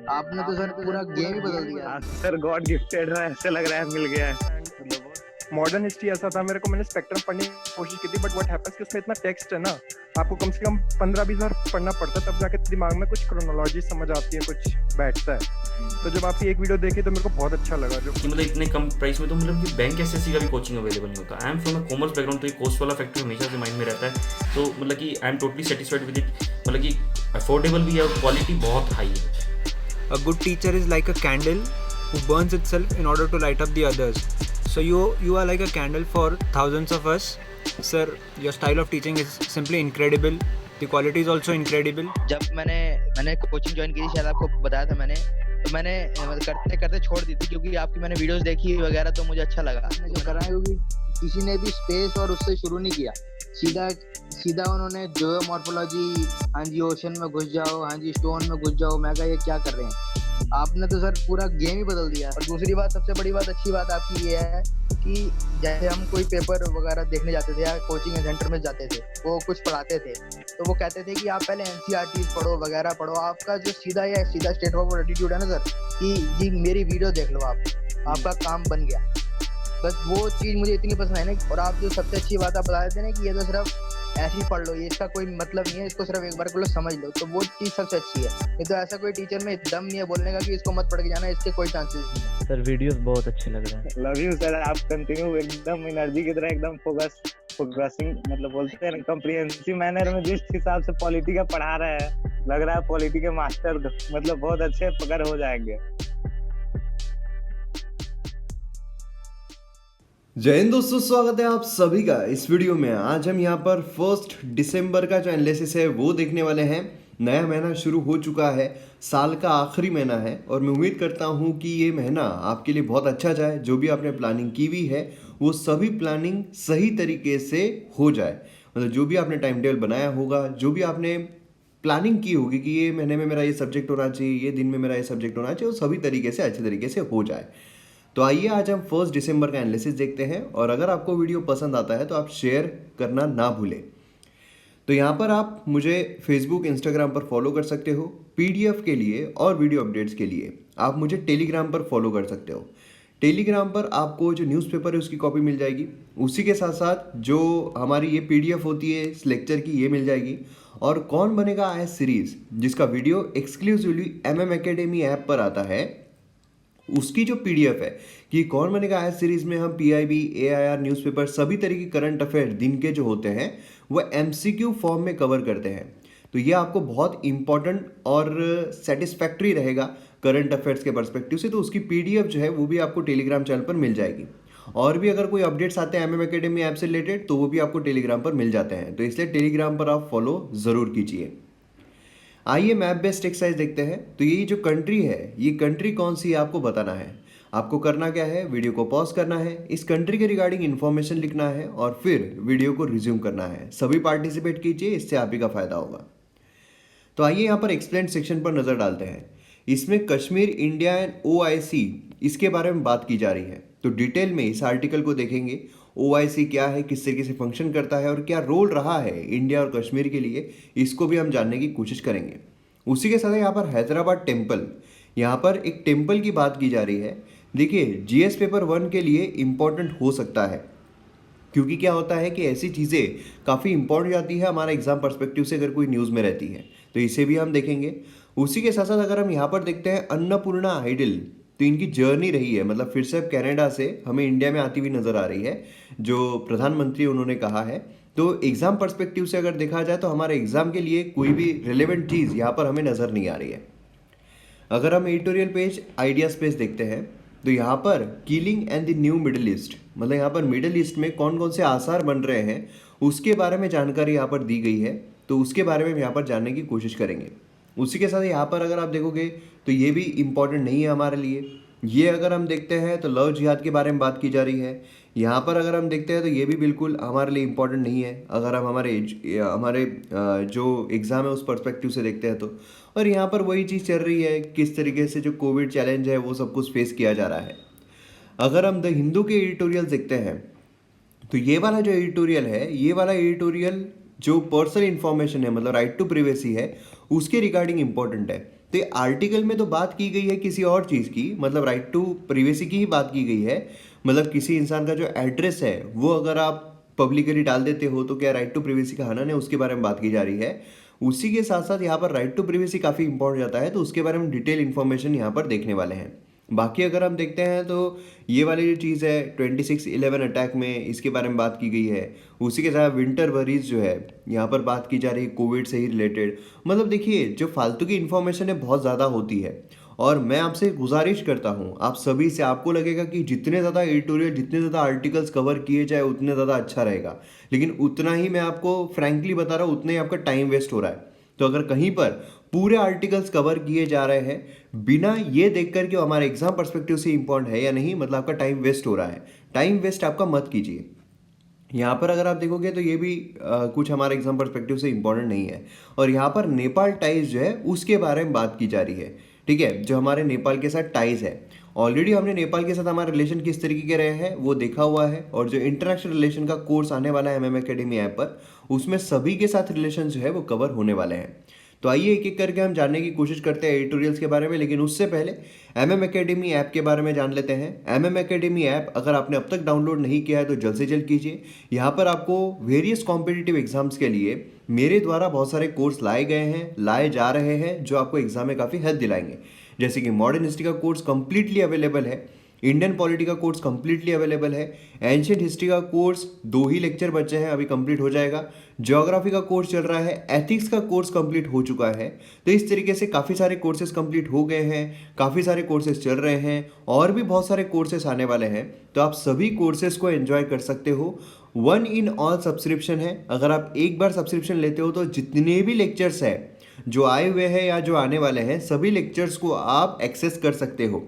आपने तो सर पूरा गेम ही बदल दिया। सर गॉड गिफ्टेड है, ऐसे लग रहा है मिल गया है। मॉडर्न हिस्ट्री ऐसा था, मेरे को मैंने स्पेक्ट्रम पढ़ने की कोशिश की थी, बट व्हाट हैपेंस कि उसमें इतना टेक्स्ट है ना, आपको कम से कम 15-20 बार पढ़ना पड़ता है, तब जाके दिमाग में कुछ क्रोनोलॉजी समझ आती है, कुछ बैठता है। तो जब आपकी एक वीडियो देखी तो मेरे को बहुत अच्छा लगा। जो कि मतलब इतने कम प्राइस में तो मतलब कि बैंक एसएससी का भी कोचिंग अवेलेबल नहीं होता। I am from a commerce background, तो ये कॉस्ट वाला फैक्टर हमेशा से माइंड में रहता है। तो मतलब कि I am totally satisfied with it. मतलब कि अफोर्डेबल भी है और क्वालिटी बहुत हाई है। A good teacher is like a candle who burns itself in order to light up the others. So you are like a candle for thousands of us. Sir, your style of teaching is simply incredible. The quality is also incredible. जब मैंने coaching join की थी, शायद आपको बताया था मैंने, तो मैंने करते करते छोड़ दी थी, क्योंकि आपकी मैंने वीडियोस देखी वगैरह तो मुझे अच्छा लगा। आपने जो करा है, क्योंकि किसी ने भी स्पेस और उससे शुरू नहीं किया, सीधा सीधा उन्होंने जियोमॉर्फोलॉजी, हाँ जी ओशन में घुस जाओ, हाँ जी स्टोन में घुस जाओ। मैं कहा ये क्या कर रहे हैं, आपने तो सर पूरा गेम ही बदल दिया। और दूसरी बात, सबसे बड़ी बात, अच्छी बात आपकी ये है कि जैसे हम कोई पेपर वगैरह देखने जाते थे या कोचिंग सेंटर में जाते थे, वो कुछ पढ़ाते थे तो वो कहते थे कि आप पहले एनसीईआरटी पढ़ो वगैरह पढ़ो। आपका जो सीधा स्टेट फॉरवर्ड एटीट्यूड है ना सर, कि जी मेरी वीडियो देख लो आप, आपका काम बन गया। बस वो चीज़ मुझे इतनी पसंद है ना। और आप जो सबसे अच्छी बात आप बता देते ना कि ये तो सिर्फ ऐसे ही पढ़ लो, ये इसका कोई मतलब नहीं है, इसको सिर्फ एक बार को लो समझ लो, तो वो चीज़ सबसे अच्छी है। नहीं तो ऐसा कोई टीचर में दम नहीं है बोलने का कि इसको मत पढ़ के जाना, इसके कोई चांसेस नहीं है। सर वीडियोस बहुत अच्छे लग रहे हैं। लव यू सर, आप कंटिन्यू एकदम एनर्जी की तरह एकदम फोकसिंग मतलब बोलते हैं कॉम्प्रिहेंसिव मैनर में जिस हिसाब से पॉलिटी का पढ़ा रहे हैं, लग रहा है पॉलिटी के मास्टर मतलब बहुत अच्छे पकड़ हो जाएंगे। जय हिंद दोस्तों, स्वागत है आप सभी का इस वीडियो में। आज हम यहाँ पर 1 दिसंबर का जो एनालिसिस है वो देखने वाले हैं। नया महीना शुरू हो चुका है, साल का आखिरी महीना है और मैं उम्मीद करता हूँ कि ये महीना आपके लिए बहुत अच्छा जाए। जो भी आपने प्लानिंग की हुई है वो सभी प्लानिंग सही तरीके से हो जाए। मतलब जो भी आपने टाइम टेबल बनाया होगा, जो भी आपने प्लानिंग की होगी कि ये महीने में मेरा ये सब्जेक्ट होना चाहिए, ये दिन में मेरा ये सब्जेक्ट होना चाहिए, वो सभी तरीके से अच्छे तरीके से हो जाए। तो आइए आज हम 1 दिसंबर का एनालिसिस देखते हैं। और अगर आपको वीडियो पसंद आता है तो आप शेयर करना ना भूलें। तो यहाँ पर आप मुझे फेसबुक, इंस्टाग्राम पर फॉलो कर सकते हो। पीडीएफ के लिए और वीडियो अपडेट्स के लिए आप मुझे टेलीग्राम पर फॉलो कर सकते हो। टेलीग्राम पर आपको जो न्यूज़पेपर है उसकी कॉपी मिल जाएगी, उसी के साथ साथ जो हमारी ये पीडीएफ होती है इस लेक्चर की, ये मिल जाएगी। और कौन बनेगा आईएएस सीरीज, जिसका video exclusively MM academy app पर आता है, उसकी जो पीडीएफ है कि कौन बनेगा आईएएस सीरीज में हम पीआईबी, एआईआर, न्यूज़पेपर, सभी तरह की करंट अफेयर दिन के जो होते हैं वो एमसीक्यू फॉर्म में कवर करते हैं। तो ये आपको बहुत इंपॉर्टेंट और सेटिस्फैक्ट्री रहेगा करंट अफेयर्स के पर्सपेक्टिव से। तो उसकी पीडीएफ जो है वो भी आपको टेलीग्राम चैनल पर मिल जाएगी। और भी अगर कोई अपडेट्स आते हैं एमएम एकेडमी ऐप से रिलेटेड तो वो भी आपको टेलीग्राम पर मिल जाते हैं। तो इसलिए टेलीग्राम पर आप फॉलो ज़रूर कीजिए। आइए मैप बेस्ड एक्सरसाइज देखते हैं। तो ये जो कंट्री है, ये कंट्री कौन सी है आपको बताना है। आपको करना क्या है, वीडियो को पॉज करना है, इस कंट्री के रिगार्डिंग इन्फॉर्मेशन लिखना है और फिर वीडियो को रिज्यूम करना है। सभी पार्टिसिपेट कीजिए, इससे आप ही का फायदा होगा। तो आइए यहाँ पर एक्सप्लेन सेक्शन पर नज़र डालते हैं। इसमें कश्मीर, इंडिया एंड ओआईसी, इसके बारे में बात की जा रही है। तो डिटेल में इस आर्टिकल को देखेंगे। ओआईसी क्या है, किस तरीके से फंक्शन करता है और क्या रोल रहा है इंडिया और कश्मीर के लिए, इसको भी हम जानने की कोशिश करेंगे। उसी के साथ यहाँ पर हैदराबाद टेम्पल, यहाँ पर एक टेम्पल की बात की जा रही है। देखिए जीएस पेपर 1 के लिए इम्पॉर्टेंट हो सकता है, क्योंकि क्या होता है कि ऐसी चीज़ें काफ़ी इंपॉर्टेंट जाती है हमारा एग्जाम पर्सपेक्टिव से अगर कोई न्यूज़ में रहती है, तो इसे भी हम देखेंगे। उसी के साथ साथ अगर हम यहाँ पर देखते हैं अन्नपूर्णा आइडल, तो इनकी जर्नी रही है, मतलब फिर से अब कनाडा से हमें इंडिया में आती हुई नज़र आ रही है, जो प्रधानमंत्री उन्होंने कहा है। तो एग्ज़ाम पर्सपेक्टिव से अगर देखा जाए तो हमारे एग्ज़ाम के लिए कोई भी रिलेवेंट चीज़ यहाँ पर हमें नज़र नहीं आ रही है। अगर हम एडिटोरियल पेज, आइडिया स्पेस देखते हैं तो यहाँ पर killing and the new middle east, मतलब यहाँ पर मिडिल ईस्ट में कौन कौन से आसार बन रहे हैं उसके बारे में जानकारी यहाँ पर दी गई है। तो उसके बारे में हम यहाँ पर जानने की कोशिश करेंगे। उसी के साथ यहाँ पर अगर आप देखोगे तो ये भी इम्पॉर्टेंट नहीं है हमारे लिए। ये अगर हम देखते हैं तो लव जिहाद के बारे में बात की जा रही है। यहाँ पर अगर हम देखते हैं तो ये भी बिल्कुल हमारे लिए इम्पॉर्टेंट नहीं है अगर हम हमारे जो एग्ज़ाम है उस पर्सपेक्टिव से देखते हैं तो। और यहाँ पर वही चीज़ चल रही है, किस तरीके से जो कोविड चैलेंज है वो सब कुछ फेस किया जा रहा है। अगर हम द हिंदू के एडिटोरियल देखते हैं तो ये वाला जो एडिटोरियल है, ये वाला एडिटोरियल जो पर्सनल इन्फॉर्मेशन है, मतलब राइट टू प्रिवेसी है, उसके रिगार्डिंग इंपॉर्टेंट है। तो तो आर्टिकल में तो बात की गई है किसी और चीज़ की, मतलब राइट टू प्रिवेसी की ही बात की गई है। मतलब किसी इंसान का जो एड्रेस है वो अगर आप पब्लिकली डाल देते हो तो क्या राइट टू प्रिवेसी का हनन है, उसके बारे में बात की जा रही है। उसी के साथ साथ यहाँ पर राइट टू प्रिवेसी काफ़ी इंपॉर्टेंट जाता है, तो उसके बारे में डिटेल इन्फॉर्मेशन यहाँ पर देखने वाले हैं। बाकी अगर हम देखते हैं तो ये वाली जो चीज़ है 26/11 अटैक में, इसके बारे में बात की गई है। उसी के साथ विंटर वरीज जो है यहाँ पर बात की जा रही है कोविड से ही रिलेटेड। मतलब देखिए जो फालतू की इन्फॉर्मेशन है बहुत ज़्यादा होती है, और मैं आपसे गुजारिश करता हूँ आप सभी से, आपको लगेगा कि जितने ज़्यादा एडिटोरियल, जितने ज़्यादा आर्टिकल्स कवर किए जाए उतने ज़्यादा अच्छा रहेगा, लेकिन उतना ही मैं आपको फ्रैंकली बता रहा हूँ उतना ही आपका टाइम वेस्ट हो रहा है। तो अगर कहीं पर पूरे आर्टिकल्स कवर किए जा रहे हैं बिना ये देख कर कि हमारे एग्जाम पर्सपेक्टिव से इंपॉर्टेंट है या नहीं, मतलब आपका टाइम वेस्ट हो रहा है। टाइम वेस्ट आपका मत कीजिए। यहाँ पर अगर आप देखोगे तो ये भी कुछ हमारे एग्जाम पर्सपेक्टिव से इंपॉर्टेंट नहीं है। और यहाँ पर नेपाल टाइज जो है उसके बारे में बात की जा रही है, ठीक है, जो हमारे नेपाल के साथ टाइज है। ऑलरेडी हमने नेपाल के साथ हमारे रिलेशन किस तरीके के रहे हैं वो देखा हुआ है, और जो इंटरनेशनल रिलेशन का कोर्स आने वाला है MM Academy ऐप पर, उसमें सभी के साथ रिलेशन जो है वो कवर होने वाले हैं। तो आइए एक एक करके हम जानने की कोशिश करते हैं एडिटोरियल्स के बारे में, लेकिन उससे पहले MM Academy ऐप के बारे में जान लेते हैं। MM Academy ऐप अगर आपने अब तक डाउनलोड नहीं किया है तो जल्द से जल्द कीजिए। यहाँ पर आपको वेरियस कॉम्पिटिटिव एग्जाम्स के लिए मेरे द्वारा बहुत सारे कोर्स लाए गए हैं, लाए जा रहे हैं, जो आपको एग्जाम में काफ़ी हेल्प दिलाएंगे। जैसे कि मॉडर्न हिस्ट्री का कोर्स कंप्लीटली अवेलेबल है, इंडियन पॉलिटी का कोर्स कंप्लीटली अवेलेबल है, एंशिएंट हिस्ट्री का कोर्स 2 ही लेक्चर बचे हैं, अभी कंप्लीट हो जाएगा, ज्योग्राफी का कोर्स चल रहा है, एथिक्स का कोर्स कंप्लीट हो चुका है। तो इस तरीके से काफ़ी सारे कोर्सेज कंप्लीट हो गए हैं, काफ़ी सारे कोर्सेज चल रहे हैं, और भी बहुत सारे कोर्सेज आने वाले हैं। तो आप सभी कोर्सेज को एंजॉय कर सकते हो। 1 in all सब्सक्रिप्शन है। अगर आप एक बार सब्सक्रिप्शन लेते हो तो जितने भी लेक्चर्स हैं जो आए हुए हैं या जो आने वाले हैं, सभी लेक्चर्स को आप एक्सेस कर सकते हो।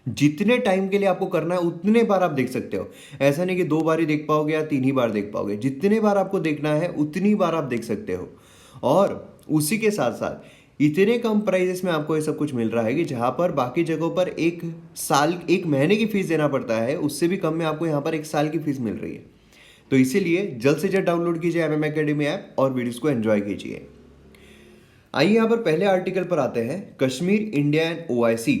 जितने टाइम के लिए आपको करना है उतने बार आप देख सकते हो। ऐसा नहीं कि 2 बार ही देख पाओगे या 3 ही बार देख पाओगे, जितने बार आपको देखना है उतनी बार आप देख सकते हो। और उसी के साथ साथ इतने कम प्राइजेस में आपको ये सब कुछ मिल रहा है कि जहाँ पर बाकी जगहों पर 1 महीने की फीस देना पड़ता है, उससे भी कम में आपको यहाँ पर 1 साल की फीस मिल रही है। तो इसीलिए जल्द से जल्द डाउनलोड कीजिए MM Academy ऐप और वीडियोस को एंजॉय कीजिए। आइए यहाँ पर पहले आर्टिकल पर आते हैं, कश्मीर, इंडिया एंड OIC।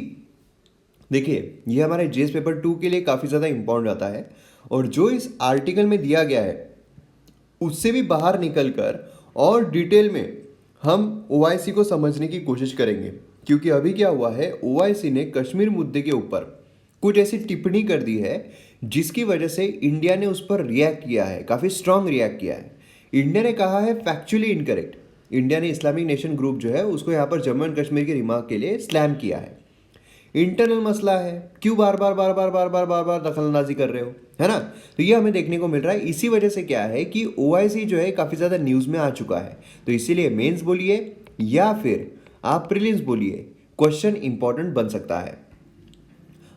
देखिए ये हमारे GS पेपर 2 के लिए काफ़ी ज़्यादा इंपॉर्टेंट आता है, और जो इस आर्टिकल में दिया गया है उससे भी बाहर निकलकर और डिटेल में हम OIC को समझने की कोशिश करेंगे। क्योंकि अभी क्या हुआ है, OIC ने कश्मीर मुद्दे के ऊपर कुछ ऐसी टिप्पणी कर दी है जिसकी वजह से इंडिया ने उस पर रिएक्ट किया है, काफ़ी स्ट्रांग रिएक्ट किया है। इंडिया ने कहा है फैक्चुअली इनकरेक्ट। इंडिया ने इस्लामिक नेशन ग्रुप जो है उसको यहाँ पर जम्मू एंड कश्मीर के रिमार्क के लिए स्लैम किया है। इंटरनल मसला है, क्यों बार बार दखलंदाजी कर रहे हो, है ना। तो ये हमें देखने को मिल रहा है। इसी वजह से क्या है कि OIC जो है काफ़ी ज़्यादा न्यूज़ में आ चुका है। तो इसीलिए मेंस बोलिए या फिर आप प्रीलिम्स बोलिए, क्वेश्चन इंपॉर्टेंट बन सकता है।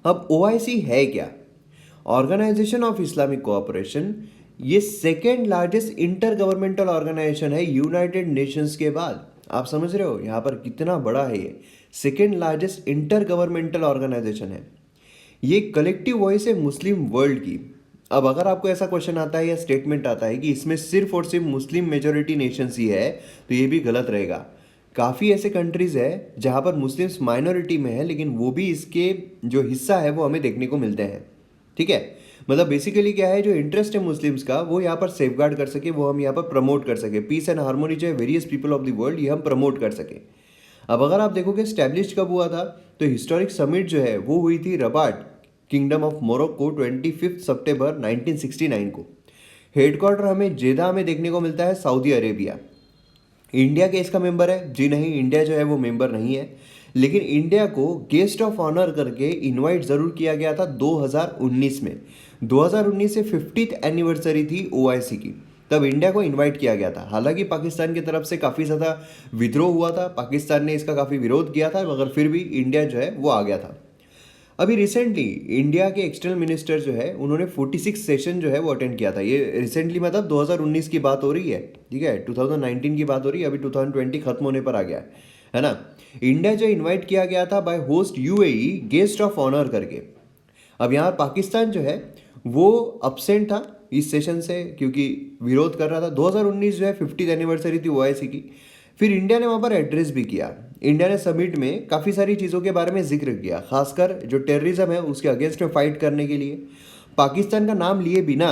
अब OIC है क्या? Organisation of Islamic cooperation. ये second largest intergovernmental organisation है यूनाइटेड नेशंस के बाद। आप समझ रहे हो यहाँ पर कितना बड़ा है ये, second largest intergovernmental organisation है। ये कलेक्टिव वॉइस है मुस्लिम वर्ल्ड की। अब अगर आपको ऐसा क्वेश्चन आता है या स्टेटमेंट आता है कि इसमें सिर्फ और सिर्फ मुस्लिम मेजोरिटी नेशंस ही है, तो ये भी गलत रहेगा। काफ़ी ऐसे कंट्रीज़ है जहाँ पर मुस्लिम्स माइनॉरिटी में है, लेकिन वो भी इसके जो हिस्सा है वो हमें देखने को मिलते हैं, ठीक है। मतलब बेसिकली क्या है, जो इंटरेस्ट है मुस्लिम्स का वो यहाँ पर सेफगार्ड कर सके, वो हम यहाँ पर प्रमोट कर सके। पीस एंड हार्मोनी जो है various people of the world, ये हम प्रमोट कर सके। अब अगर आप देखोगे स्टैब्लिश कब हुआ था, तो हिस्टोरिक समिट जो है वो हुई थी रबाट किंगडम ऑफ मोरक्को 25 सितंबर 1969 को। हेडक्वार्टर हमें जेदा में देखने को मिलता है, सऊदी अरेबिया। इंडिया के इसका मेंबर है? जी नहीं, इंडिया जो है वो मेंबर नहीं है, लेकिन इंडिया को गेस्ट ऑफ ऑनर करके इनवाइट ज़रूर किया गया था 2019 में। 2019 से 50th एनिवर्सरी थी OIC की, तब इंडिया को इनवाइट किया गया था। हालांकि पाकिस्तान की तरफ से काफ़ी ज़्यादा विद्रोह हुआ था, पाकिस्तान ने इसका काफ़ी विरोध किया था, मगर फिर भी इंडिया जो है वो आ गया था। अभी रिसेंटली इंडिया के एक्सटर्नल मिनिस्टर जो है उन्होंने 46 सेशन जो है वो अटेंड किया था। ये रिसेंटली मतलब 2019 की बात हो रही है, ठीक है, 2019 की बात हो रही है, अभी 2020 खत्म होने पर आ गया है ना। इंडिया जो इनवाइट किया गया था by host UAE guest of honour करके। अब यहाँ पाकिस्तान जो है वो अपसेंट था इस सेशन से, क्योंकि विरोध कर रहा था। 2019 जो है 50th एनिवर्सरी थी OIC की, फिर इंडिया ने वहाँ पर एड्रेस भी किया। इंडिया ने समिट में काफ़ी सारी चीज़ों के बारे में जिक्र किया, खासकर जो टेररिज्म है उसके अगेंस्ट में फाइट करने के लिए। पाकिस्तान का नाम लिए बिना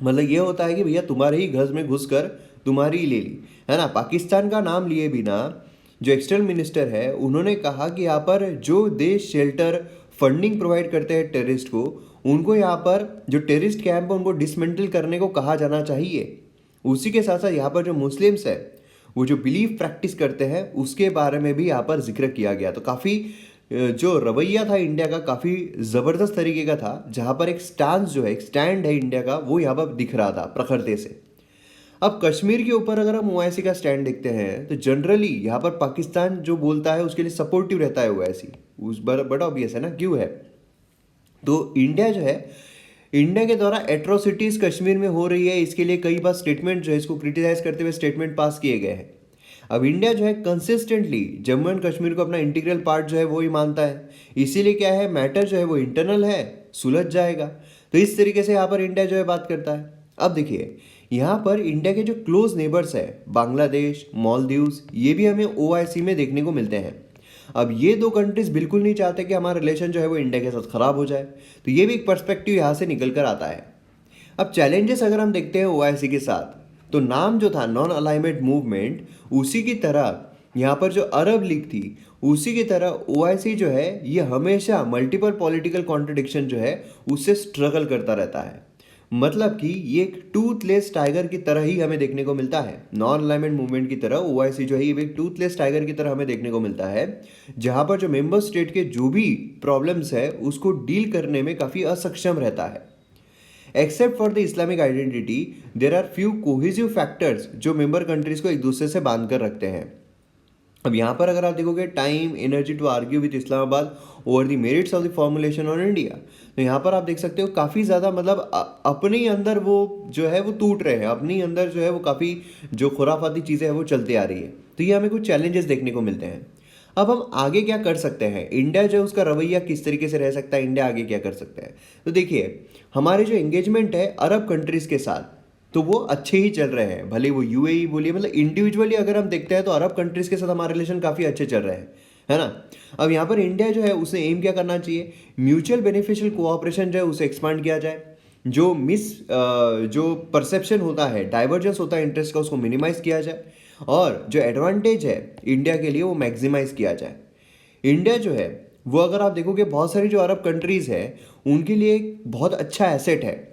मतलब ये होता है कि भैया तुम्हारे ही घर में घुसकर तुम्हारी ही ले ली, है ना। पाकिस्तान का नाम लिए बिना जो एक्सटर्नल मिनिस्टर है उन्होंने कहा कि यहाँ पर जो देश शेल्टर फंडिंग प्रोवाइड करते हैं टेररिस्ट को, उनको यहाँ पर जो टेररिस्ट कैंप है उनको डिसमेंटल करने को कहा जाना चाहिए। उसी के साथ साथ यहाँ पर जो मुस्लिम्स है वो जो बिलीफ प्रैक्टिस करते हैं उसके बारे में भी यहाँ पर जिक्र किया गया। तो काफ़ी जो रवैया था इंडिया का काफ़ी ज़बरदस्त तरीके का था, जहाँ पर एक स्टांस जो है, एक स्टैंड है इंडिया का, वो यहाँ पर दिख रहा था प्रखरते से। अब कश्मीर के ऊपर अगर हम ओवैसी का स्टैंड देखते हैं तो जनरली यहाँ पर पाकिस्तान जो बोलता है उसके लिए सपोर्टिव रहता है ओवैसी, उस बड़ा ऑब्वियस है ना क्यों है। तो इंडिया जो है, इंडिया के द्वारा एट्रोसिटीज़ कश्मीर में हो रही है, इसके लिए कई बार स्टेटमेंट जो है इसको क्रिटिसाइज करते हुए स्टेटमेंट पास किए गए हैं। अब इंडिया जो है कंसिस्टेंटली जम्मू एंड कश्मीर को अपना इंटीग्रल पार्ट जो है वो ही मानता है, इसीलिए क्या है मैटर जो है वो इंटरनल है, सुलझ जाएगा। तो इस तरीके से यहाँ पर इंडिया जो है बात करता है। अब देखिए यहाँ पर इंडिया के जो क्लोज नेबर्स है बांग्लादेश, मालदीव्स, ये भी हमें ओआईसी में देखने को मिलते हैं। अब ये दो कंट्रीज बिल्कुल नहीं चाहते कि हमारा रिलेशन जो है वो इंडिया के साथ ख़राब हो जाए, तो ये भी एक पर्सपेक्टिव यहाँ से निकल कर आता है। अब चैलेंजेस अगर हम देखते हैं ओआईसी के साथ, तो नाम जो था नॉन अलाइनमेंट मूवमेंट, उसी की तरह यहाँ पर जो अरब लीग थी उसी की तरह ओआईसी जो है ये हमेशा मल्टीपल पॉलिटिकल कॉन्ट्रडिक्शन जो है उससे स्ट्रगल करता रहता है। मतलब कि ये एक टूथलेस टाइगर की तरह ही हमें देखने को मिलता है। नॉन अलाइनमेंट मूवमेंट की तरह ओआईसी जो है ये एक टूथलेस टाइगर की तरह हमें देखने को मिलता है, जहाँ पर जो मेंबर स्टेट के जो भी प्रॉब्लम्स है उसको डील करने में काफ़ी असक्षम रहता है। Except for the Islamic identity there are few cohesive factors जो मेंबर कंट्रीज को एक दूसरे से बांध कर रखते हैं। अब यहाँ पर अगर आप देखोगे time energy to argue with Islamabad over the merits of the formulation on India, तो यहाँ पर आप देख सकते हो काफ़ी ज़्यादा मतलब अपने ही अंदर वो जो है वो टूट रहे हैं, अपने ही अंदर जो है वो काफ़ी जो खुराफाती चीज़ें हैं वो चलती आ रही है। तो ये हमें कुछ चैलेंजेस देखने को मिलते हैं। अब हम आगे क्या कर सकते हैं, इंडिया जो है उसका रवैया किस तरीके से रह सकता है, इंडिया आगे क्या कर सकता है। तो देखिए हमारे जो एंगेजमेंट है अरब कंट्रीज़ के साथ तो वो अच्छे ही चल रहे हैं, भले वो यूएई बोलिए, मतलब इंडिविजुअली अगर हम देखते हैं तो अरब कंट्रीज़ के साथ हमारे रिलेशन काफ़ी अच्छे चल रहे हैं, है ना। अब यहाँ पर इंडिया जो है उसे एम क्या करना चाहिए, म्यूचुअल बेनिफिशियल कोऑपरेशन जो है उसे एक्सपांड किया जाए, जो परसेप्शन होता है, डाइवर्जेंस होता है इंटरेस्ट का, उसको मिनिमाइज किया जाए, और जो एडवांटेज है इंडिया के लिए वो मैक्सिमाइज किया जाए। इंडिया जो है वो अगर आप देखोगे बहुत सारी जो अरब कंट्रीज़ है उनके लिए एक बहुत अच्छा एसेट है,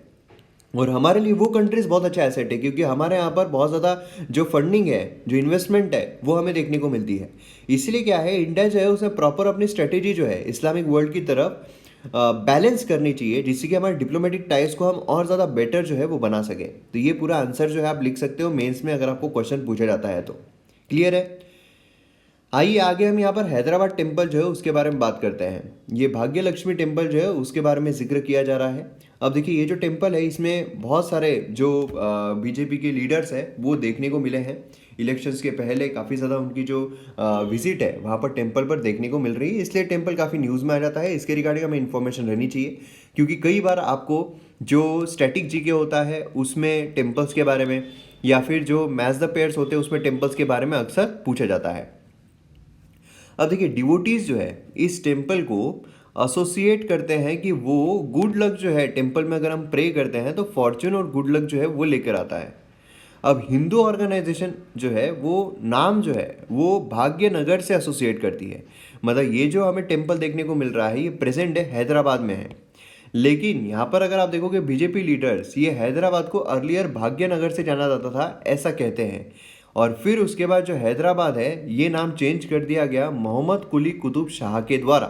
और हमारे लिए वो कंट्रीज़ बहुत अच्छा एसेट है, क्योंकि हमारे यहाँ पर बहुत ज़्यादा जो फंडिंग है, जो इन्वेस्टमेंट है वो हमें देखने को मिलती है। इसलिए क्या है इंडिया जो है उसे प्रॉपर अपनी स्ट्रेटेजी जो है इस्लामिक वर्ल्ड की तरफ बैलेंस करनी चाहिए, जिससे कि हमारे डिप्लोमेटिक टाइज को हम और ज़्यादा बेटर जो है वो बना सके। तो ये पूरा आंसर जो है आप लिख सकते हो मेंस में अगर आपको क्वेश्चन पूछा जाता है तो। क्लियर है। आइए आगे हम यहाँ पर हैदराबाद टेम्पल जो है उसके बारे में बात करते हैं। ये भाग्य लक्ष्मी टेम्पल जो है उसके बारे में जिक्र किया जा रहा है। अब देखिए ये जो टेम्पल है इसमें बहुत सारे जो बीजेपी के लीडर्स हैं वो देखने को मिले हैं। इलेक्शंस के पहले काफ़ी ज़्यादा उनकी जो विजिट है वहाँ पर टेम्पल पर देखने को मिल रही है, इसलिए टेम्पल काफ़ी न्यूज़ में आ जाता है। इसके रिगार्डिंग हमें इन्फॉर्मेशन रहनी चाहिए, क्योंकि कई बार आपको जो स्टैटिक जीके होता है उसमें टेम्पल्स के बारे में, या फिर जो मैच द पेयर्स होते हैं उसमें टेम्पल्स के बारे में अक्सर पूछा जाता है। अब देखिए डिवोटीज जो है इस टेम्पल को एसोसिएट करते हैं कि वो गुड लक जो है, टेम्पल में अगर हम प्रे करते हैं तो फॉर्चून और गुड लक जो है वो लेकर आता है। अब हिंदू ऑर्गेनाइजेशन जो है वो नाम जो है वो भाग्यनगर से एसोसिएट करती है। मतलब ये जो हमें टेम्पल देखने को मिल रहा है ये प्रेजेंट है हैदराबाद में है, लेकिन यहाँ पर अगर आप देखोगे बीजेपी लीडर्स ये हैदराबाद को अर्लियर भाग्यनगर से जाना जाता था ऐसा कहते हैं, और फिर उसके बाद जो हैदराबाद है ये नाम चेंज कर दिया गया मोहम्मद कुली कुतुब शाह के द्वारा।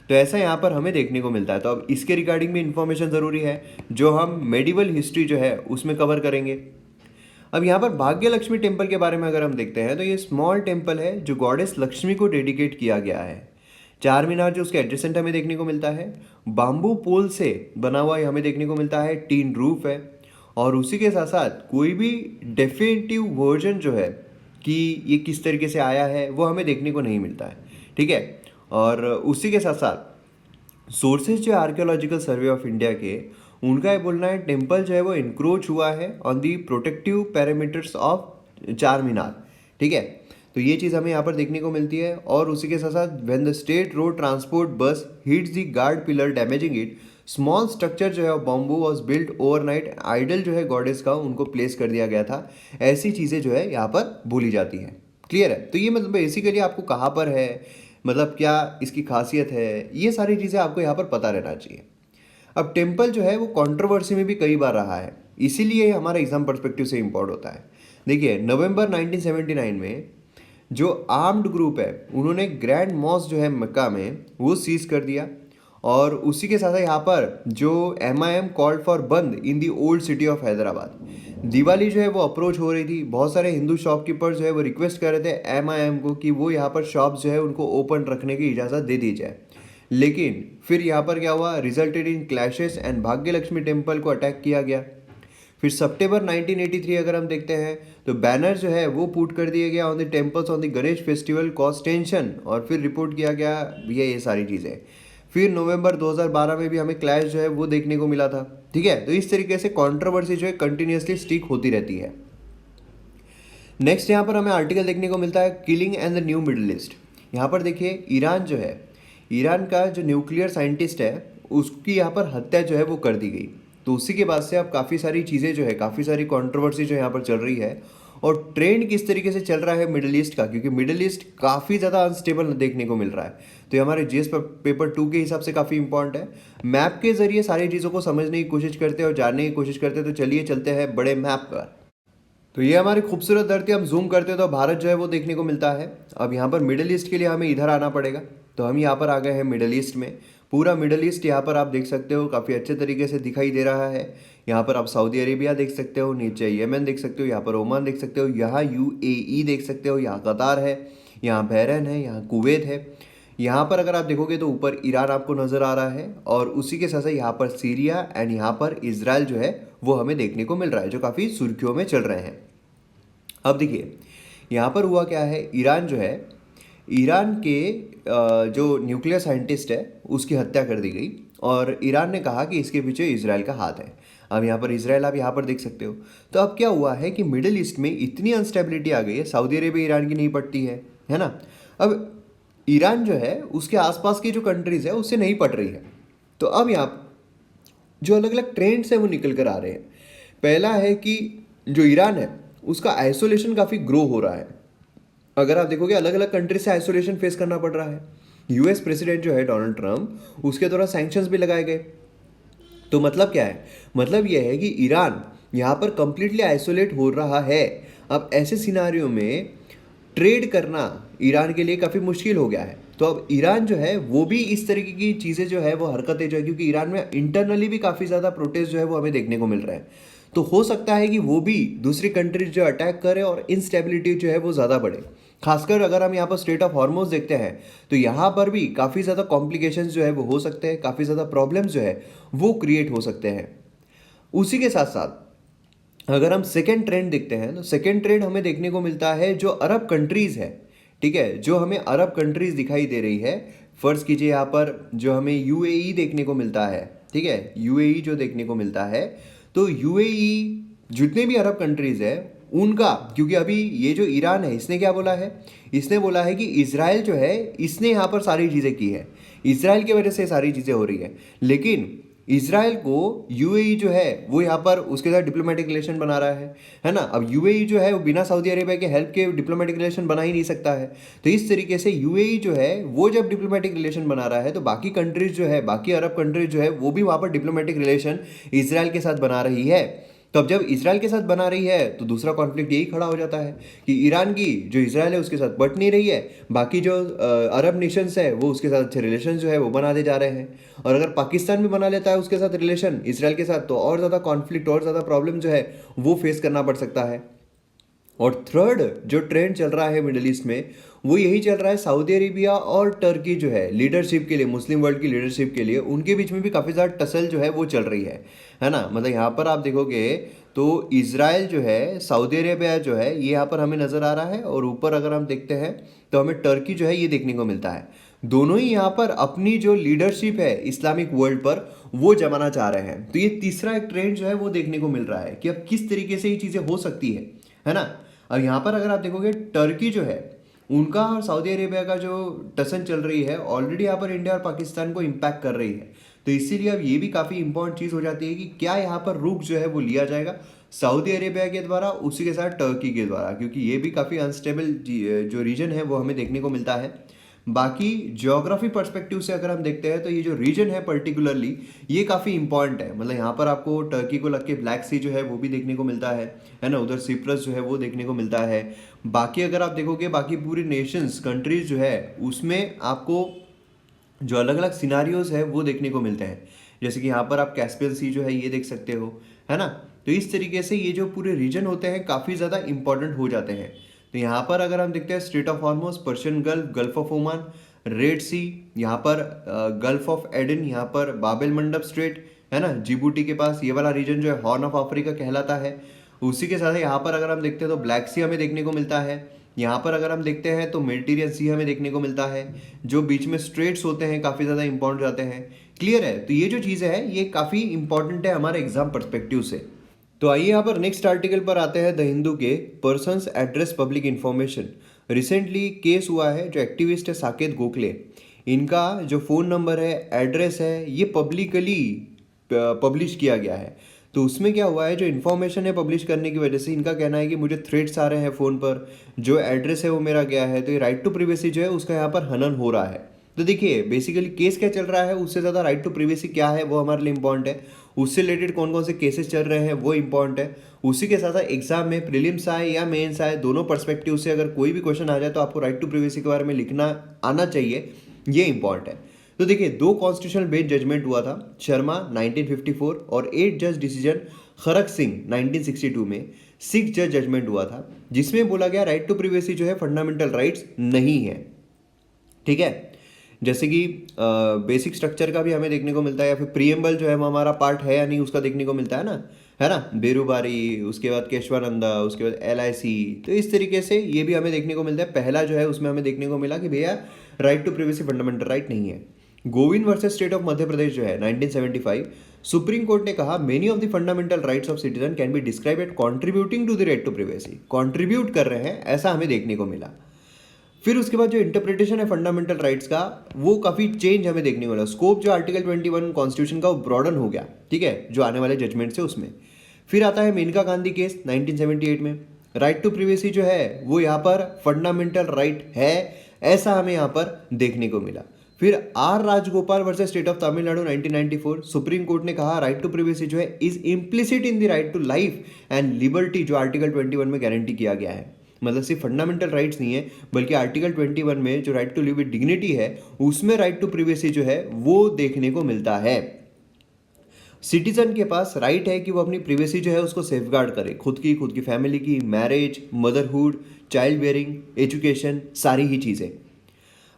तो ऐसा यहाँ पर हमें देखने को मिलता है। तो अब इसके रिगार्डिंग भी इन्फॉर्मेशन ज़रूरी है जो हम मेडिवल हिस्ट्री जो है उसमें कवर करेंगे। अब यहाँ पर भाग्य लक्ष्मी टेम्पल के बारे में अगर हम देखते हैं तो ये स्मॉल टेम्पल है जो गॉडेस लक्ष्मी को डेडिकेट किया गया है। चार मीनार जो उसके एडजेसेंट हमें देखने को मिलता है, बाम्बू पोल से बना हुआ हमें देखने को मिलता है, टीन रूफ है, और उसी के साथ साथ कोई भी डेफिनेटिव वर्जन जो है कि ये किस तरीके से आया है वो हमें देखने को नहीं मिलता है। ठीक है। और उसी के साथ साथ सोर्सेज जो आर्कियोलॉजिकल सर्वे ऑफ इंडिया के, उनका ये बोलना है टेम्पल जो है वो इंक्रोच हुआ है on the protective parameters of चार मीनार। ठीक है। तो ये चीज़ हमें यहाँ पर देखने को मिलती है। और उसी के साथ साथ when the state road transport bus hits the guard pillar damaging it, small structure जो है bamboo was built overnight, idol जो है गॉडेस का उनको प्लेस कर दिया गया था। ऐसी चीज़ें जो है यहाँ पर बोली जाती हैं। क्लियर है? तो ये मतलब बेसिकली आपको कहाँ पर है, मतलब क्या इसकी खासियत है, ये सारी चीज़ें आपको यहाँ पर पता रहना चाहिए। अब टेम्पल जो है वो कंट्रोवर्सी में भी कई बार रहा है, इसीलिए हमारा एग्जाम पर्सपेक्टिव से इम्पोर्ट होता है। देखिए नवंबर 1979 में जो आर्म्ड ग्रुप है उन्होंने ग्रैंड मॉस्क जो है मक्का में वो सीज कर दिया। और उसी के साथ यहाँ पर जो MIM called for bandh in the old city of Hyderabad. Diwali जो है वो अप्रोच हो रही थी, बहुत सारे हिंदू शॉपकीपर जो है वो रिक्वेस्ट कर रहे थे MIM को कि वो यहाँ पर शॉप जो है उनको ओपन रखने की इजाज़त दे दी जाए। लेकिन फिर यहाँ पर क्या हुआ, रिजल्टेड इन क्लैशेस एंड भाग्य लक्ष्मी टेम्पल को अटैक किया गया। फिर सितंबर 1983 अगर हम देखते हैं तो बैनर जो है वो पुट कर दिया गया on the temples on the Ganesh festival cause tension, और फिर रिपोर्ट किया गया ये सारी चीज़ें। फिर नवंबर 2012 में भी हमें क्लैश जो है वो देखने को मिला था। ठीक है, तो इस तरीके से कंट्रोवर्सी जो है कंटिन्यूसली स्टिक होती रहती है। नेक्स्ट यहाँ पर हमें आर्टिकल देखने को मिलता है killing and the new middle east. यहाँ पर देखिए ईरान जो है, ईरान का जो न्यूक्लियर साइंटिस्ट है उसकी यहाँ पर हत्या जो है वो कर दी गई। तो उसी के बाद से अब काफ़ी सारी चीज़ें जो है, काफ़ी सारी कंट्रोवर्सी जो यहाँ पर चल रही है। और ट्रेंड किस तरीके से चल रहा है मिडिल ईस्ट का, क्योंकि मिडिल ईस्ट काफ़ी ज़्यादा अनस्टेबल देखने को मिल रहा है। तो ये हमारे GS पेपर 2 के हिसाब से काफ़ी इंपॉर्टेंट है। मैप के जरिए सारी चीज़ों को समझने की कोशिश करते हैं और जानने की कोशिश करते हैं। तो चलिए चलते हैं बड़े मैप पर। तो ये हमारी खूबसूरत धरती, हम जूम करते हैं तो भारत जो है वो देखने को मिलता है। अब यहाँ पर मिडिल ईस्ट के लिए हमें इधर आना पड़ेगा, तो हम यहाँ पर आ गए हैं मिडिल ईस्ट में। पूरा मिडिल ईस्ट यहाँ पर आप देख सकते हो काफ़ी अच्छे तरीके से दिखाई दे रहा है। यहाँ पर आप सऊदी अरेबिया देख सकते हो, नीचे यमन देख सकते हो, यहाँ पर ओमान देख सकते हो, यहाँ UAE देख सकते हो, यहाँ कतार है, यहाँ बहरीन है, यहाँ कुवैत है। यहाँ पर अगर आप देखोगे तो ऊपर ईरान आपको नज़र आ रहा है, और उसी के साथ साथ यहाँ पर सीरिया एंड यहाँ पर इजराइल जो है वो हमें देखने को मिल रहा है, जो काफ़ी सुर्खियों में चल रहे हैं। अब देखिए यहाँ पर हुआ क्या है, ईरान जो है, ईरान के जो न्यूक्लियर साइंटिस्ट है उसकी हत्या कर दी गई, और ईरान ने कहा कि इसके पीछे इजराइल का हाथ है। अब यहाँ पर इजराइल आप यहाँ पर देख सकते हो। तो अब क्या हुआ है कि मिडिल ईस्ट में इतनी अनस्टेबिलिटी आ गई है, सऊदी अरेबिया ईरान की नहीं पड़ती है ना। अब ईरान जो है उसके आसपास की जो कंट्रीज़ है उससे नहीं पड़ रही है। तो अब यहाँ जो अलग अलग ट्रेंड्स हैं वो निकल कर आ रहे हैं। पहला है कि जो ईरान है उसका आइसोलेशन काफ़ी ग्रो हो रहा है। अगर आप देखोगे अलग अलग कंट्री से आइसोलेशन फेस करना पड़ रहा है। US प्रेसिडेंट जो है डोनाल्ड ट्रंप, उसके द्वारा सैंक्शंस भी लगाए गए। तो मतलब क्या है, मतलब यह है कि ईरान यहाँ पर कंप्लीटली आइसोलेट हो रहा है। अब ऐसे सिनारियों में ट्रेड करना ईरान के लिए काफ़ी मुश्किल हो गया है। तो अब ईरान जो है वो भी इस तरीके की चीज़ें जो है वो हरकतें जो है, क्योंकि ईरान में इंटरनली भी काफ़ी ज़्यादा प्रोटेस्ट जो है वो हमें देखने को मिल रहा है। तो हो सकता है कि वो भी दूसरी कंट्रीज जो अटैक करे और इंस्टेबिलिटी जो है वो ज़्यादा बढ़े। खासकर अगर हम यहाँ पर स्ट्रेट ऑफ हॉर्मोज देखते हैं तो यहाँ पर भी काफ़ी ज़्यादा कॉम्प्लिकेशंस जो है वो हो सकते हैं, काफ़ी ज़्यादा प्रॉब्लम्स जो है वो क्रिएट हो सकते हैं। उसी के साथ साथ अगर हम सेकेंड ट्रेंड देखते हैं तो सेकेंड ट्रेंड हमें देखने को मिलता है जो अरब कंट्रीज़ है। ठीक है, जो हमें अरब कंट्रीज़ दिखाई दे रही है। फ़र्ज़ कीजिए यहाँ पर जो हमें UAE देखने को मिलता है। ठीक है, UAE जो देखने को मिलता है, तो UAE जितने भी अरब कंट्रीज़ है उनका, क्योंकि अभी ये जो ईरान है इसने क्या बोला है, इसने बोला है कि इजराइल जो है इसने यहाँ पर सारी चीज़ें की है, इजराइल की वजह से सारी चीज़ें हो रही है। लेकिन इजराइल को UAE जो है वो यहाँ पर उसके साथ डिप्लोमेटिक रिलेशन बना रहा है ना। अब UAE जो है वो बिना सऊदी अरेबिया के हेल्प के डिप्लोमेटिक रिलेशन बना ही नहीं सकता है। तो इस तरीके से UAE जो है वो जब डिप्लोमेटिक रिलेशन बना रहा है तो बाकी कंट्रीज जो है, बाकी अरब कंट्रीज जो है वो भी वहाँ पर डिप्लोमेटिक रिलेशन इजराइल के साथ बना रही है। तो अब जब इजराइल के साथ बना रही है तो दूसरा कॉन्फ्लिक्ट यही खड़ा हो जाता है कि ईरान की जो इजराइल है उसके साथ बट नहीं रही है, बाकी जो अरब नेशंस है वो उसके साथ अच्छे रिलेशन जो है वो बनाते जा रहे हैं। और अगर पाकिस्तान भी बना लेता है उसके साथ रिलेशन इजराइल के साथ, तो और ज़्यादा कॉन्फ्लिक्ट और ज़्यादा प्रॉब्लम जो है वो फेस करना पड़ सकता है। और थर्ड जो ट्रेंड चल रहा है मिडिल ईस्ट में वो यही चल रहा है, सऊदी अरेबिया और टर्की जो है लीडरशिप के लिए, मुस्लिम वर्ल्ड की लीडरशिप के लिए उनके बीच में भी काफ़ी ज़्यादा टसल जो है वो चल रही है ना। मतलब यहाँ पर आप देखोगे तो इजराइल जो है, सऊदी अरेबिया जो है ये यहाँ पर हमें नज़र आ रहा है, और ऊपर अगर हम देखते हैं तो हमें टर्की जो है ये देखने को मिलता है। दोनों ही यहाँ पर अपनी जो लीडरशिप है इस्लामिक वर्ल्ड पर वो जमाना चाह रहे हैं। तो ये तीसरा एक ट्रेंड जो है वो देखने को मिल रहा है कि अब किस तरीके से ये चीज़ें हो सकती है ना। अब यहाँ पर अगर आप देखोगे टर्की जो है उनका और सऊदी अरेबिया का जो टसन चल रही है ऑलरेडी यहाँ पर इंडिया और पाकिस्तान को इम्पैक्ट कर रही है। तो इसीलिए अब ये भी काफ़ी इंपॉर्टेंट चीज़ हो जाती है कि क्या यहाँ पर रुख जो है वो लिया जाएगा सऊदी अरेबिया के द्वारा, उसी के साथ टर्की के द्वारा, क्योंकि ये भी काफ़ी अनस्टेबल जो रीजन है वो हमें देखने को मिलता है। बाकी ज्योग्राफी पर्सपेक्टिव से अगर हम देखते हैं तो ये जो रीजन है पर्टिकुलरली ये काफ़ी इंपॉर्टेंट है। मतलब यहाँ पर आपको टर्की को लग के ब्लैक सी जो है वो भी देखने को मिलता है ना, उधर सिप्रस जो है वो देखने को मिलता है। बाकी अगर आप देखोगे बाकी पूरी नेशंस कंट्रीज जो है उसमें आपको जो अलग अलग सिनारियोज है वो देखने को मिलते हैं। जैसे कि यहाँ पर आप कैस्पियन सी जो है ये देख सकते हो, है ना। तो इस तरीके से ये जो पूरे रीजन होते हैं काफ़ी ज़्यादा इंपॉर्टेंट हो जाते हैं। तो यहाँ पर अगर हम देखते हैं Strait of Hormuz, Persian Gulf, Gulf of Oman, Red Sea, यहाँ पर गल्फ ऑफ एडन, यहाँ पर बाबेल मंडप स्ट्रेट, है ना, जिबूटी के पास ये वाला रीजन जो है हॉर्न ऑफ अफ्रीका कहलाता है। उसी के साथ यहाँ पर अगर हम देखते हैं तो ब्लैक सी हमें देखने को मिलता है। यहाँ पर अगर हम देखते हैं तो मेडिटेरियन सी हमें देखने को मिलता है। जो बीच में स्ट्रेट्स होते हैं काफ़ी ज़्यादा इंपॉर्टेंट जाते हैं। क्लियर है। तो ये जो चीज़ें हैं ये काफ़ी इंपॉर्टेंट है हमारे एग्जाम पर्सपेक्टिव से। तो आइए यहाँ पर नेक्स्ट आर्टिकल पर आते हैं। द हिंदू के persons address public information. Recently case हुआ है, जो एक्टिविस्ट है साकेत गोखले, इनका जो फ़ोन नंबर है, एड्रेस है, ये पब्लिकली पब्लिश किया गया है। तो उसमें क्या हुआ है, जो इन्फॉर्मेशन है पब्लिश करने की वजह से इनका कहना है कि मुझे थ्रेट्स आ रहे हैं फ़ोन पर, जो एड्रेस है वो मेरा गया है। तो ये राइट टू प्रिवेसी जो है उसका यहाँ पर हनन हो रहा है। तो देखिए बेसिकली केस क्या चल रहा है, उससे ज़्यादा राइट टू प्रिवेसी क्या है वो हमारे लिए इंपॉर्टेंट है। उससे रिलेटेड कौन कौन से केसेस चल रहे हैं वो इंपॉर्टेंट है। उसी के साथ एग्जाम में प्रीलिम्स आए या मेंस आए, दोनों पर्सपेक्टिव से अगर कोई भी क्वेश्चन आ जाए तो आपको राइट टू प्रिवेसी के बारे में लिखना आना चाहिए, ये इंपॉर्टेंट है। तो देखिए 2 कॉन्स्टिट्यूशनल बेंच जजमेंट हुआ था, शर्मा 1954 और 8 जज डिसीजन खरक सिंह 1962 में 6 जज जजमेंट हुआ था, जिसमें बोला गया राइट टू प्रिवेसी जो है फंडामेंटल राइट्स नहीं है। ठीक है, जैसे कि बेसिक स्ट्रक्चर का भी हमें देखने को मिलता है, या फिर प्रीएम्बल जो है वो हमारा पार्ट है या नहीं उसका देखने को मिलता है ना, बेरुबारी, उसके बाद केशवानंदा, उसके बाद LIC। तो इस तरीके से ये भी हमें देखने को मिलता है। पहला जो है उसमें हमें देखने को मिला कि भैया right to privacy fundamental right नहीं है। Govind versus state of Madhya Pradesh जो है 1975, सुप्रीम कोर्ट ने कहा many of the fundamental rights of citizen can be describe at contributing to the right to privacy. Contribute कर रहे हैं ऐसा हमें देखने को मिला। फिर उसके बाद जो इंटरप्रिटेशन है फंडामेंटल राइट्स का वो काफ़ी चेंज हमें देखने को मिला। स्कोप जो आर्टिकल 21 कॉन्स्टिट्यूशन का वो ब्रॉडन हो गया, ठीक है, जो आने वाले जजमेंट से उसमें। फिर आता है मेनका गांधी केस 1978 में, राइट टू प्रिवेसी जो है वो यहाँ पर फंडामेंटल राइट है ऐसा हमें यहाँ पर देखने को मिला। फिर R Rajagopal versus state of Tamil Nadu 1994, supreme court ने कहा राइट टू प्रिवेसी जो है is implicit in the right to life and liberty, जो आर्टिकल 21 में गारंटी किया गया है। मतलब सिर्फ फंडामेंटल राइट्स नहीं है बल्कि आर्टिकल 21 में जो right to live with dignity है उसमें राइट टू प्रिवेसी जो है वो देखने को मिलता है। सिटीजन के पास राइट है कि वो अपनी प्रिवेसी जो है उसको सेफगार्ड करे, खुद की फैमिली की, marriage, motherhood, child bearing, education, सारी ही चीज़ें।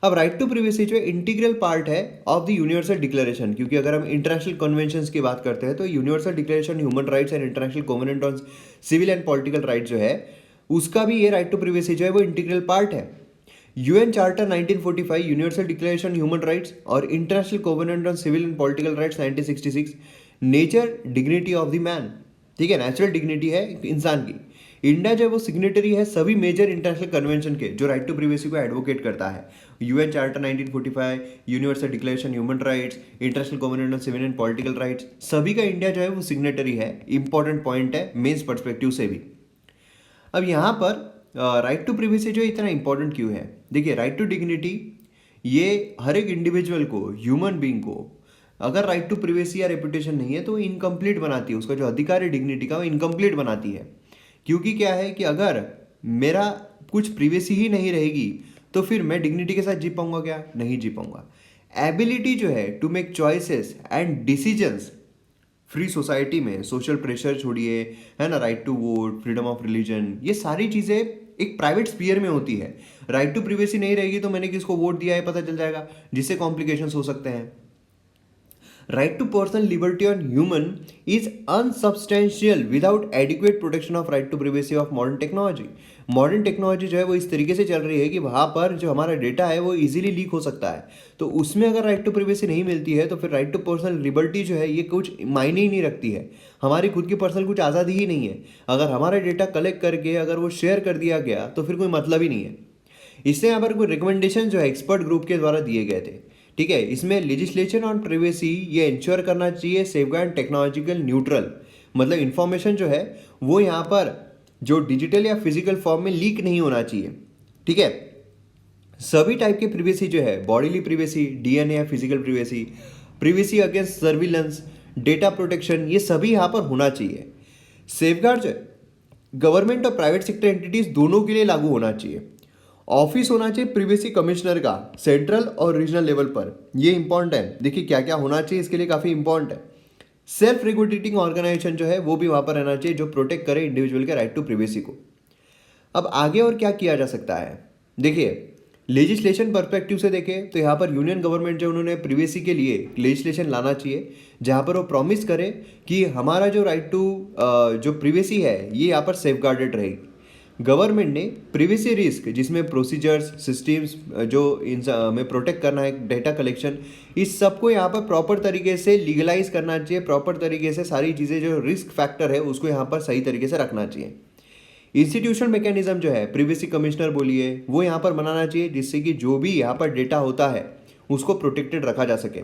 अब राइट टू प्रिवेसी जो है इंटीग्रल पार्ट है ऑफ द यूनिवर्सल डिक्लेरेशन, क्योंकि अगर हम इंटरनेशनल कन्वेंशंस की बात करते हैं तो universal declaration human rights and international covenant on civil and political right जो है उसका भी ये राइट टू प्रिवेसी जो है वो इंटीग्रल पार्ट है। UN charter 1945, universal declaration human rights और international covenant on civil and political rights 1966, nature dignity of the man, ठीक है, नेचुरल डिग्निटी है इंसान की। इंडिया जो है वो सिग्नेटरी है सभी मेजर इंटरनेशनल कन्वेंशन के जो राइट टू प्रिवेसी को एडवोकेट करता है। UN charter 1945, universal declaration human rights, international covenant on civil and political rights, सभी का इंडिया जो है वो सिग्नेटरी है। इंपॉर्टेंट पॉइंट है मेंस पर्सपेक्टिव से भी। अब यहाँ पर राइट टू प्रिवेसी जो इतना इंपॉर्टेंट क्यों है, देखिए राइट टू डिग्निटी ये हर एक इंडिविजुअल को, ह्यूमन बीइंग को, अगर राइट टू प्रिवेसी या रेपुटेशन नहीं है तो इनकम्प्लीट बनाती है, उसका जो अधिकार है डिग्निटी का वो इनकम्प्लीट बनाती है। क्योंकि क्या है कि अगर मेरा कुछ प्रिवेसी ही नहीं रहेगी तो फिर मैं डिग्निटी के साथ जी पाऊंगा क्या, नहीं जी पाऊंगा। एबिलिटी जो है to make choices and decisions free society में, सोशल प्रेशर छोड़िए, है ना, right to vote, freedom of religion, ये सारी चीज़ें एक प्राइवेट स्पीयर में होती है। राइट टू प्रिवेसी नहीं रहेगी तो मैंने किसको वोट दिया है पता चल जाएगा, जिससे कॉम्प्लिकेशंस हो सकते हैं। Right to personal liberty on human is unsubstantial without adequate protection of right to privacy of modern technology. Modern technology जो है वो इस तरीके से चल रही है कि वहाँ पर जो हमारा डेटा है वो इजीली लीक हो सकता है। तो उसमें अगर राइट टू प्रिवेसी नहीं मिलती है तो फिर राइट टू पर्सनल लिबर्टी जो है ये कुछ मायने ही नहीं रखती है। हमारी खुद की पर्सनल कुछ आज़ादी ही नहीं है। अगर हमारा डेटा कलेक्ट करके अगर वो शेयर कर दिया गया तो फिर कोई मतलब ही नहीं है। इससे यहाँ पर कोई रिकमेंडेशन जो है एक्सपर्ट ग्रुप के द्वारा दिए गए थे, ठीक है। इसमें लेजिस्लेशन ऑन प्राइवेसी ये इंश्योर करना चाहिए सेफगार्ड टेक्नोलॉजिकल न्यूट्रल, मतलब इंफॉर्मेशन जो है वो यहाँ पर जो डिजिटल या फिजिकल फॉर्म में लीक नहीं होना चाहिए, ठीक है। सभी टाइप की प्रिवेसी जो है, बॉडीली प्रिवेसी, डीएनए या physical privacy, privacy against surveillance, data protection, ये सभी यहाँ पर होना चाहिए। सेफगार्ड जो है गवर्नमेंट और प्राइवेट सेक्टर एंटिटीज दोनों के लिए लागू होना चाहिए। ऑफिस होना चाहिए प्रिवेसी कमिश्नर का सेंट्रल और रीजनल लेवल पर, ये इंपॉर्टेंट है। देखिए क्या क्या होना चाहिए इसके लिए, काफ़ी इंपॉर्टेंट है। सेल्फ रेगुलेटिंग ऑर्गेनाइजेशन जो है वो भी वहाँ पर रहना चाहिए जो प्रोटेक्ट करे इंडिविजुअल के राइट टू प्रिवेसी को। अब आगे और क्या किया जा सकता है, देखिए लेजिस्लेशन पर्सपेक्टिव से देखें तो यहाँ पर यूनियन गवर्नमेंट जो उन्होंने प्रिवेसी के लिए लेजिस्लेशन लाना चाहिए जहाँ पर वो प्रॉमिस करे कि हमारा जो राइट टू जो प्रिवेसी है ये यहाँ पर सेफगार्डेड रहेगी। गवर्नमेंट ने प्रिवेसी रिस्क जिसमें प्रोसीजर्स सिस्टम्स जो इन में प्रोटेक्ट करना है, डेटा कलेक्शन, इस सबको यहाँ पर प्रॉपर तरीके से लीगलाइज करना चाहिए। प्रॉपर तरीके से सारी चीज़ें जो रिस्क फैक्टर है उसको यहाँ पर सही तरीके से रखना चाहिए। इंस्टीट्यूशनल मैकेनिज्म जो है प्रिवेसी कमिश्नर बोलिए वो यहाँ पर बनाना चाहिए जिससे कि जो भी यहाँ पर डेटा होता है उसको प्रोटेक्टेड रखा जा सके।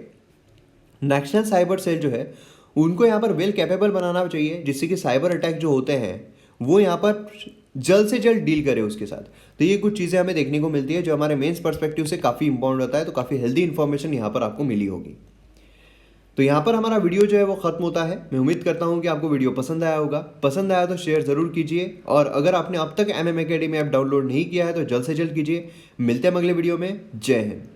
नेशनल साइबर सेल जो है उनको यहाँ पर वेल कैपेबल बनाना चाहिए जिससे कि साइबर अटैक जो होते हैं वो यहाँ पर जल्द से जल्द डील करे उसके साथ। तो ये कुछ चीज़ें हमें देखने को मिलती है जो हमारे मेंस पर्सपेक्टिव से काफ़ी इंपॉर्टेंट होता है। तो काफ़ी हेल्दी इन्फॉर्मेशन यहाँ पर आपको मिली होगी। तो यहाँ पर हमारा वीडियो जो है वो खत्म होता है। मैं उम्मीद करता हूँ कि आपको वीडियो पसंद आया होगा। पसंद आया तो शेयर ज़रूर कीजिए और अगर आपने अब तक MM Academy ऐप डाउनलोड नहीं किया है तो जल्द से जल्द कीजिए। मिलते हैं अगले वीडियो में। जय हिंद।